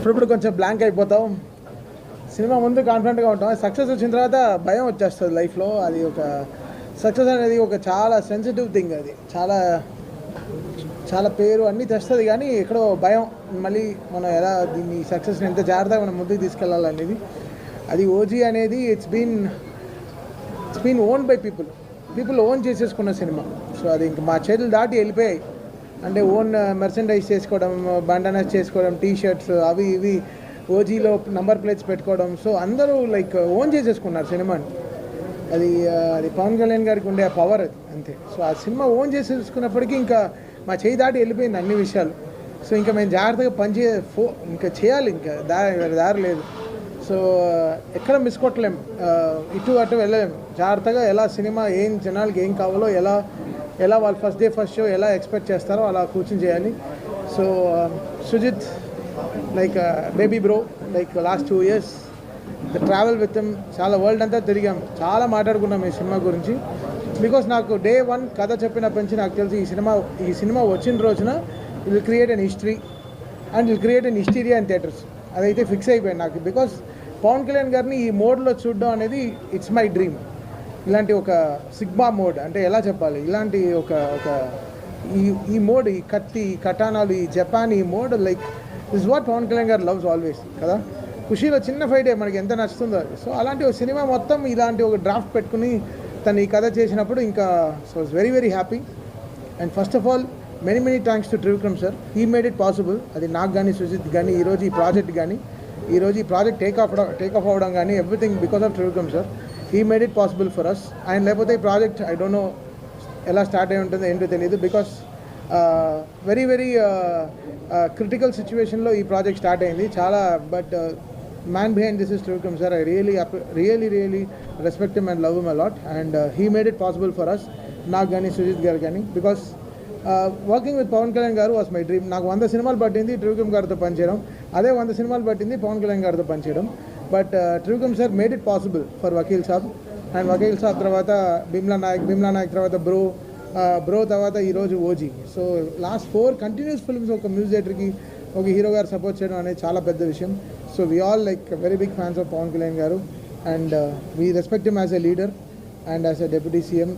అప్పుడప్పుడు కొంచెం బ్లాంక్ అయిపోతాం. సినిమా ముందు కాన్ఫిడెంట్గా ఉంటాం, సక్సెస్ వచ్చిన తర్వాత భయం వచ్చేస్తుంది లైఫ్లో. అది ఒక సక్సెస్ అనేది ఒక చాలా సెన్సిటివ్ థింగ్, అది చాలా చాలా పేరు అన్నీ తెస్తుంది, కానీ ఎక్కడో భయం, మళ్ళీ మనం ఎలా దీన్ని సక్సెస్ని ఎంత జాగ్రత్తగా మనం ముందుకు తీసుకెళ్ళాలనేది. అది ఓజీ అనేది it's been own by people own చేసేసుకున్న సినిమా. సో అది ఇంక మా చేతులు దాటి వెళ్ళిపోయాయి. అంటే ఓన్ మెర్సెండైజ్ చేసుకోవడం, బండనైజ్ చేసుకోవడం, టీ షర్ట్స్ అవి ఇవి ఓజీలో నంబర్ ప్లేట్స్ పెట్టుకోవడం. సో అందరూ లైక్ ఓన్ చేసేసుకున్నారు సినిమాని. అది పవన్ కళ్యాణ్ గారికి ఉండే పవర్ అది, అంతే. సో ఆ సినిమా ఓన్ చేసేసుకున్నప్పటికీ ఇంకా మా చేయి దాటి వెళ్ళిపోయింది అన్ని విషయాలు. సో ఇంకా మేము జాగ్రత్తగా ఇంకా చేయాలి, ఇంకా దారి లేదు. సో ఎక్కడ మిస్ కొట్టలేము, ఇటు అటు వెళ్ళలేము. జాగ్రత్తగా ఎలా సినిమా ఏం జనాలకి ఏం కావాలో, ఎలా వాళ్ళు ఫస్ట్ డే ఫస్ట్ షో ఎలా ఎక్స్పెక్ట్ చేస్తారో అలా కూర్చొని చేయాలి. So Sujeeth like baby bro, like last 2 years the travel with him, చాలా వరల్డ్ అంతా తిరిగాం, చాలా మాట్లాడుకున్నాం ఈ సినిమా గురించి. బికాస్ నాకు డే 1 కథ చెప్పినప్పటి నుంచి నాకు తెలిసి ఈ సినిమా వచ్చిన రోజున it will create an history and will create an hysteria in theatres. అదైతే ఫిక్స్ అయిపోయింది నాకు. బికాస్ పవన్ కళ్యాణ్ గారిని ఈ మోడ్లో చూడడం అనేది ఇట్స్ మై డ్రీమ్. ఇలాంటి ఒక సిగ్మా మోడ్ అంటే ఎలా చెప్పాలి, ఇలాంటి ఒక ఈ మోడ్, ఈ కత్తి, ఈ కటానాలు, ఈ జపాన్, ఈ mode like this what Pawan Kalyan garu loves always కదా. ఖుషీలో చిన్న ఫైటే మనకి ఎంత నచ్చుతుందో అది. సో అలాంటి ఒక సినిమా మొత్తం ఇలాంటి ఒక డ్రాఫ్ట్ పెట్టుకుని తను ఈ కథ చేసినప్పుడు ఇంకా so it's very very happy. And first of all many thanks to Trivikram sir. He made it possible. అది నాకు కానీ, సుజిత్ కానీ, ఈరోజు ఈ ప్రాజెక్ట్ కానీ, ఈరోజు ఈ ప్రాజెక్ట్ టేక్ ఆఫ్ అవ్వడం కానీ, everything because of Trivikram sir. He made it possible for us. ఆయన లేకపోతే ఈ ప్రాజెక్ట్ ఐ డోంట్ నో ఎలా స్టార్ట్ అయి ఉంటుందో ఏంటో తెలియదు. బికాస్ వెరీ క్రిటికల్ సిచ్యువేషన్లో ఈ ప్రాజెక్ట్ స్టార్ట్ అయింది చాలా. But man behind this is Trivikram sir. I really respect him and love him a lot. And he made it possible for us, నాకు కానీ, సుజిత్ గారు కానీ. Because working with Pawan Kalyan garu was my dream. నాకు 100 సినిమాలు పట్టింది త్రివిక్రమ్ గారితో పనిచేయడం, అదే 100 సినిమాలు పట్టింది పవన్ కళ్యాణ్ గారితో పనిచేయడం. But Trivikram sir made it possible for Vakeel Saab. And Vakeel Saab తర్వాత భీమ్లా నాయక్ తర్వాత బ్రో తర్వాత ఈరోజు OG. So last 4 continuous films ఒక మ్యూజిక్ డైరెక్టర్కి, ఒక హీరో గారు సపోర్ట్ చేయడం అనేది చాలా పెద్ద విషయం. So we all like very big fans of Pawan Kalyan garu. And we respect him as a leader and as a deputy CM.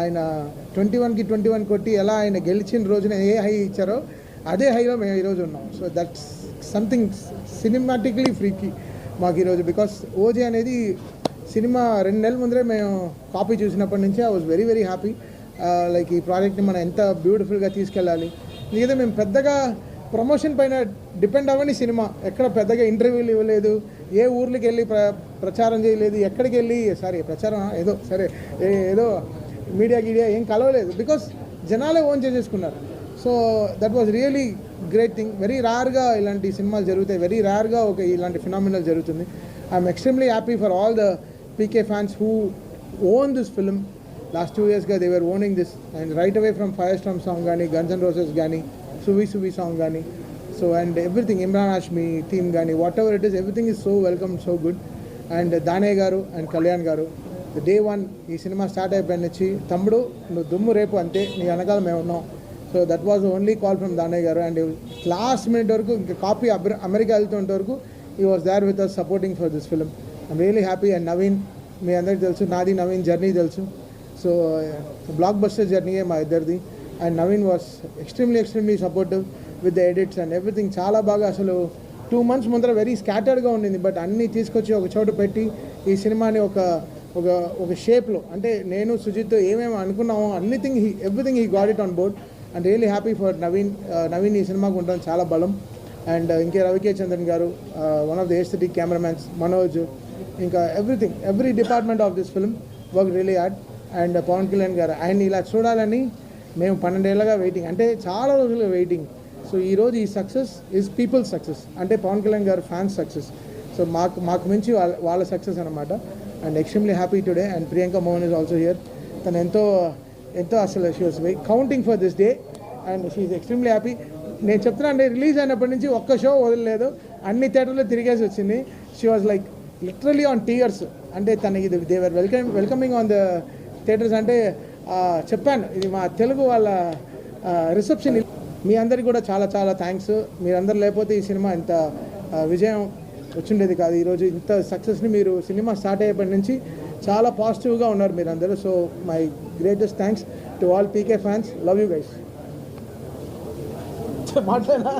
ఆయన 21కి 21 కొట్టి ఎలా ఆయన గెలిచిన రోజున ఏ హై ఇచ్చారో అదే హైలో మేము ఈరోజు ఉన్నాం. సో దట్స్ సంథింగ్ సినిమాటిక్లీ ఫ్రీకి మాకు ఈరోజు. బికాస్ ఓజీ అనేది సినిమా 2 నెలల ముందరే మేము కాపీ చూసినప్పటి నుంచి I was very happy. Like ఈ ప్రాజెక్ట్ని మనం ఎంత బ్యూటిఫుల్గా తీసుకెళ్ళాలి. లేదా మేము పెద్దగా ప్రమోషన్ పైన డిపెండ్ అవ్వని సినిమా, ఎక్కడ పెద్దగా ఇంటర్వ్యూలు ఇవ్వలేదు, ఏ ఊర్లకి వెళ్ళి ప్రచారం చేయలేదు, ఎక్కడికి వెళ్ళి ప్రచారం ఏదో మీడియా ఏం కలవలేదు. బికాస్ జనాలే ఓన్ చేసేసుకున్నారు. So that was really great thing. Very రేర్గా ఇలాంటి సినిమాలు జరుగుతాయి, వెరీ రేర్గా ఇలాంటి ఫినామినల్ జరుగుతుంది. I'm extremely happy for all the PK fans who own this film. Last 2 yearsగా they were owning this. And right away from firestorm song కానీ, guns and roses కానీ, సువి సాంగ్ కానీ, so and everything, Imran Hashmi theme కానీ, whatever it is, everything is so welcome, so good. And Danayya garu and Kalyan గారు, day 1 ఈ cinema start అయిపోయిన నుంచి, తమ్ముడు నువ్వు దుమ్ము రేపు అంతే, నీ వెనకాల మేము ఉన్నాం. So that was only call from Danayya garu. And last minute వరకు ఇంకా కాపీ అమెరికా వెళ్తుంటే వరకు ఈ was there with us supporting for this film. I'm really happy. And Naveen, మీ అందరికీ తెలుసు, నాది నవీన్ జర్నీ తెలుసు. సో బ్లాక్ బస్టర్ జర్నీయే మా ఇద్దరిది. And Naveen was extremely supportive with the edits and everything. చాలా బాగా, అసలు 2 months ముందర వెరీ స్కాటర్డ్గా ఉండింది, బట్ అన్నీ తీసుకొచ్చి ఒక చోట పెట్టి ఈ సినిమాని ఒక షేప్లో, అంటే నేను సుజిత్ ఏమేమి అనుకున్నామో everything he got it on board. And really happy for Naveen ఈ సినిమాకు ఉండడం చాలా బలం. అండ్ ఇంకే Ravi K Chandran garu, one of the aesthetic cameramans, Manoj, ఇంకా every department of this film work really hard. And Pawan Kalyan garu, ఆయన ఇలా చూడాలని మేము 12 ఏళ్ళగా వెయిటింగ్, అంటే చాలా రోజులుగా వెయిటింగ్. సో ఈరోజు ఈ సక్సెస్ ఈజ్ పీపుల్స్ సక్సెస్, అంటే పవన్ కళ్యాణ్ గారు ఫ్యాన్స్ సక్సెస్. సో మాకు మించి వాళ్ళ సక్సెస్ అనమాట. And extremely happy today. And Priyanka Mohan is also here. తను ఎంతో అసలు she was counting for this day and she is extremely happy. నేను చెప్తున్నా అంటే రిలీజ్ అయినప్పటి నుంచి ఒక్క షో వదలలేదు, అన్ని థియేటర్లో తిరిగేసి వచ్చింది. She was like literally on tears. అంటే తనకి they were welcoming on the theatres. అంటే చెప్పాను, ఇది మా తెలుగు వాళ్ళ రిసెప్షన్. మీ అందరికీ కూడా చాలా చాలా థ్యాంక్స్. మీరందరూ లేకపోతే ఈ సినిమా ఇంత విజయం వచ్చిండేది కాదు. ఈరోజు ఇంత సక్సెస్ని మీరు సినిమా స్టార్ట్ అయ్యేప్పటి నుంచి చాలా పాజిటివ్గా ఉన్నారు మీరందరూ. So my greatest thanks to all PK fans. Love you guys. మాట్లాడా